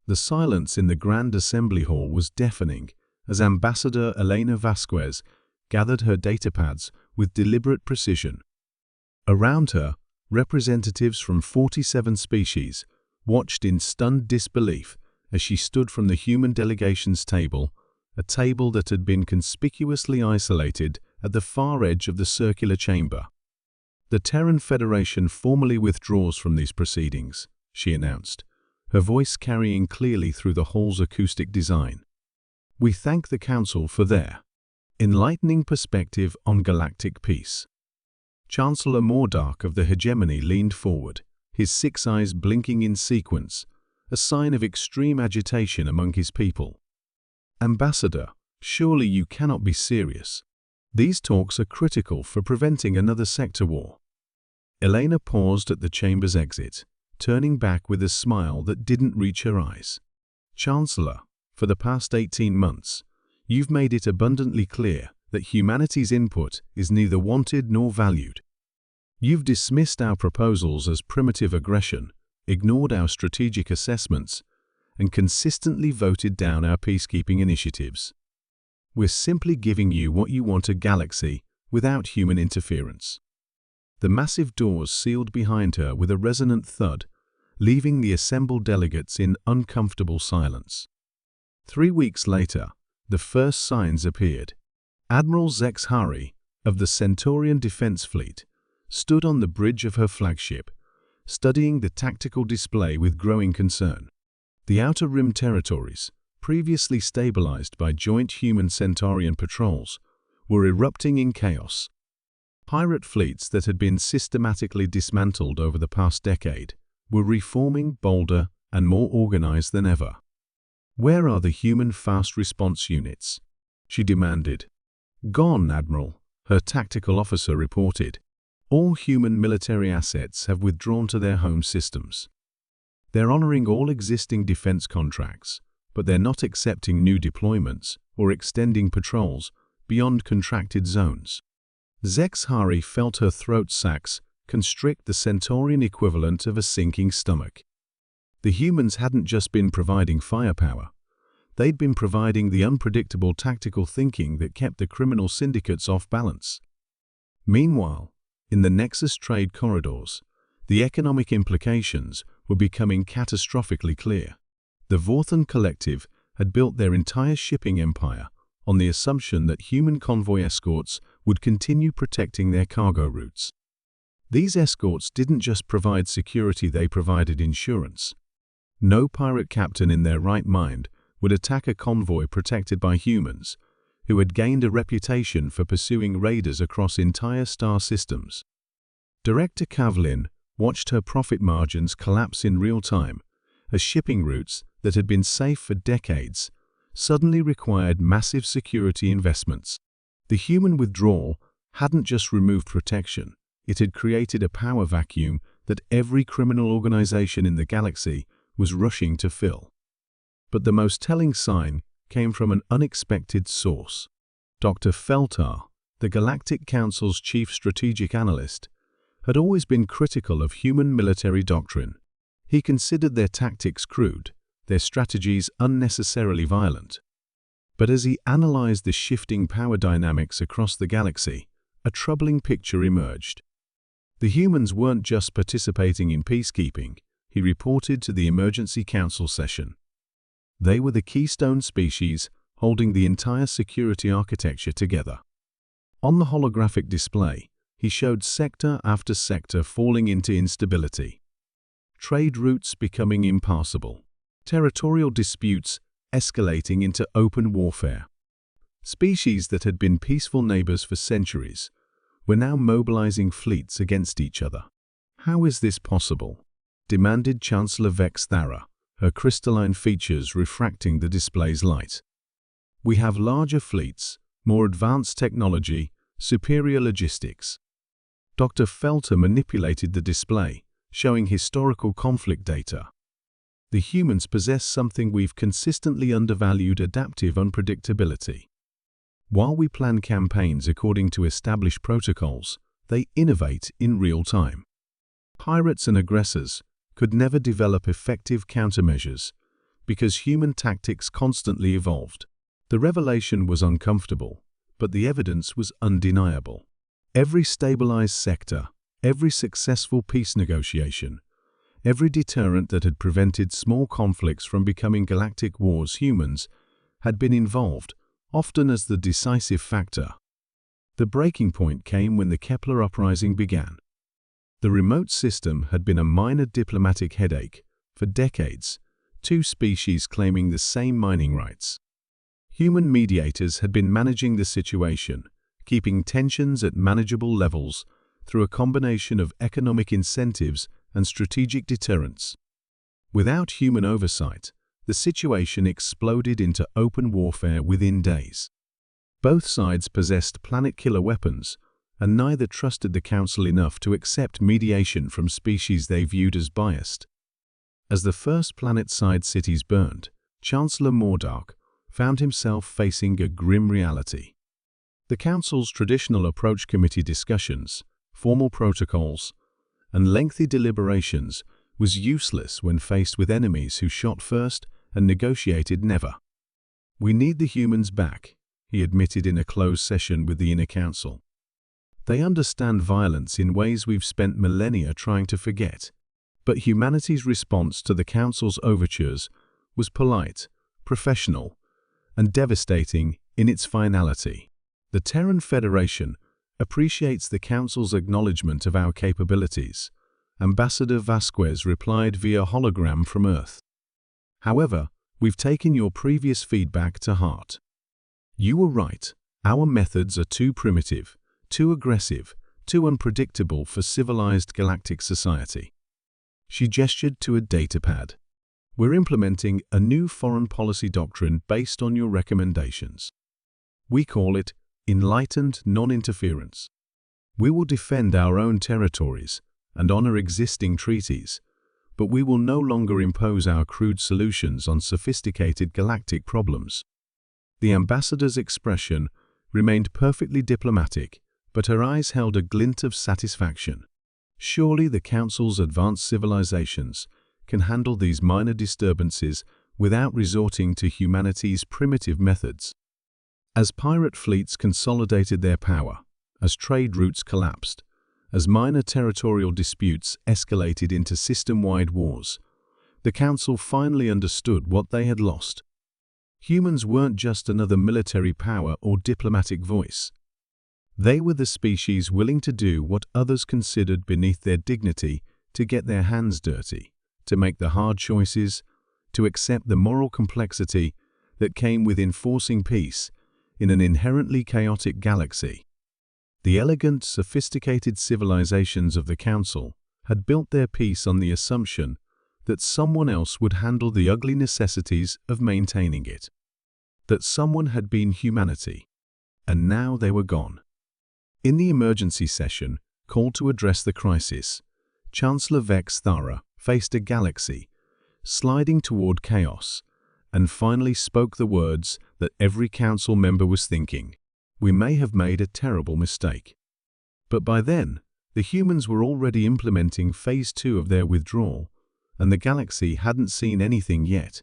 The silence in the Grand Assembly Hall was deafening as Ambassador Elena Vasquez gathered her datapads with deliberate precision. Around her, representatives from 47 species watched in stunned disbelief as she stood from the human delegations table, a table that had been conspicuously isolated at the far edge of the circular chamber. "The Terran Federation formally withdraws from these proceedings," she announced, her voice carrying clearly through the hall's acoustic design. "We thank the Council for their enlightening perspective on galactic peace." Chancellor Mordark of the Hegemony leaned forward, his 6 eyes blinking in sequence, a sign of extreme agitation among his people. "Ambassador, surely you cannot be serious. These talks are critical for preventing another sector war." Elena paused at the chamber's exit, turning back with a smile that didn't reach her eyes. "Chancellor, for the past 18 months, you've made it abundantly clear that humanity's input is neither wanted nor valued. You've dismissed our proposals as primitive aggression, ignored our strategic assessments, and consistently voted down our peacekeeping initiatives. We're simply giving you what you want: a galaxy without human interference." The massive doors sealed behind her with a resonant thud, leaving the assembled delegates in uncomfortable silence. 3 weeks later, the first signs appeared. Admiral Zex Hari of the Centaurian Defense Fleet stood on the bridge of her flagship, studying the tactical display with growing concern. The Outer Rim territories, previously stabilized by joint human-Centaurian patrols, were erupting in chaos. Pirate fleets that had been systematically dismantled over the past decade were reforming bolder and more organized than ever. "Where are the human fast response units?" she demanded. "Gone, Admiral," her tactical officer reported. "All human military assets have withdrawn to their home systems. They're honoring all existing defense contracts, but they're not accepting new deployments or extending patrols beyond contracted zones." Zex Hari felt her throat sacs constrict, the Centaurian equivalent of a sinking stomach. The humans hadn't just been providing firepower. They'd been providing the unpredictable tactical thinking that kept the criminal syndicates off balance. Meanwhile, in the Nexus trade corridors, the economic implications were becoming catastrophically clear. The Vorthan Collective had built their entire shipping empire on the assumption that human convoy escorts would continue protecting their cargo routes. These escorts didn't just provide security, they provided insurance. No pirate captain in their right mind would attack a convoy protected by humans, who had gained a reputation for pursuing raiders across entire star systems. Director Kavlin watched her profit margins collapse in real time as shipping routes that had been safe for decades suddenly required massive security investments. The human withdrawal hadn't just removed protection, it had created a power vacuum that every criminal organization in the galaxy was rushing to fill. But the most telling sign came from an unexpected source. Dr. Feltar, the Galactic Council's chief strategic analyst, had always been critical of human military doctrine. He considered their tactics crude, their strategies unnecessarily violent. But as he analyzed the shifting power dynamics across the galaxy, a troubling picture emerged. The humans weren't just participating in peacekeeping, he reported to the Emergency Council session. They were the keystone species holding the entire security architecture together. On the holographic display, he showed sector after sector falling into instability. Trade routes becoming impassable. Territorial disputes escalating into open warfare. Species that had been peaceful neighbors for centuries were now mobilizing fleets against each other. "How is this possible?" demanded Chancellor Vex Thara, her crystalline features refracting the display's light. "We have larger fleets, more advanced technology, superior logistics." Dr. Felter manipulated the display, showing historical conflict data. "The humans possess something we've consistently undervalued: adaptive unpredictability. While we plan campaigns according to established protocols, they innovate in real time. Pirates and aggressors could never develop effective countermeasures because human tactics constantly evolved. The revelation was uncomfortable, but the evidence was undeniable. Every stabilized sector, every successful peace negotiation, every deterrent that had prevented small conflicts from becoming galactic wars, humans had been involved, often as the decisive factor. The breaking point came when the Kepler uprising began. The remote system had been a minor diplomatic headache for decades, two species claiming the same mining rights. Human mediators had been managing the situation, keeping tensions at manageable levels through a combination of economic incentives and strategic deterrents. Without human oversight, the situation exploded into open warfare within days. Both sides possessed planet-killer weapons, and neither trusted the Council enough to accept mediation from species they viewed as biased. As the first planet-side cities burned, Chancellor Mordark found himself facing a grim reality. The Council's traditional approach committee discussions, formal protocols, and lengthy deliberations was useless when faced with enemies who shot first and negotiated never. "We need the humans back," he admitted in a closed session with the Inner Council. "They understand violence in ways we've spent millennia trying to forget." But humanity's response to the Council's overtures was polite, professional, and devastating in its finality. "The Terran Federation appreciates the Council's acknowledgement of our capabilities," Ambassador Vasquez replied via hologram from Earth. "However, we've taken your previous feedback to heart. You were right. Our methods are too primitive, too aggressive, too unpredictable for civilized galactic society." She gestured to a datapad. "We're implementing a new foreign policy doctrine based on your recommendations. We call it enlightened non-interference. We will defend our own territories and honor existing treaties, but we will no longer impose our crude solutions on sophisticated galactic problems." The ambassador's expression remained perfectly diplomatic, but her eyes held a glint of satisfaction. Surely the Council's advanced civilizations can handle these minor disturbances without resorting to humanity's primitive methods. As pirate fleets consolidated their power, as trade routes collapsed, as minor territorial disputes escalated into system-wide wars, the Council finally understood what they had lost. Humans weren't just another military power or diplomatic voice. They were the species willing to do what others considered beneath their dignity to get their hands dirty, to make the hard choices, to accept the moral complexity that came with enforcing peace in an inherently chaotic galaxy. The elegant, sophisticated civilizations of the Council had built their peace on the assumption that someone else would handle the ugly necessities of maintaining it. That someone had been humanity, and now they were gone. In the emergency session, called to address the crisis, Chancellor Vex Thara faced a galaxy sliding toward chaos, and finally spoke the words that every Council member was thinking: "We may have made a terrible mistake." But by then, the humans were already implementing Phase 2 of their withdrawal, and the galaxy hadn't seen anything yet.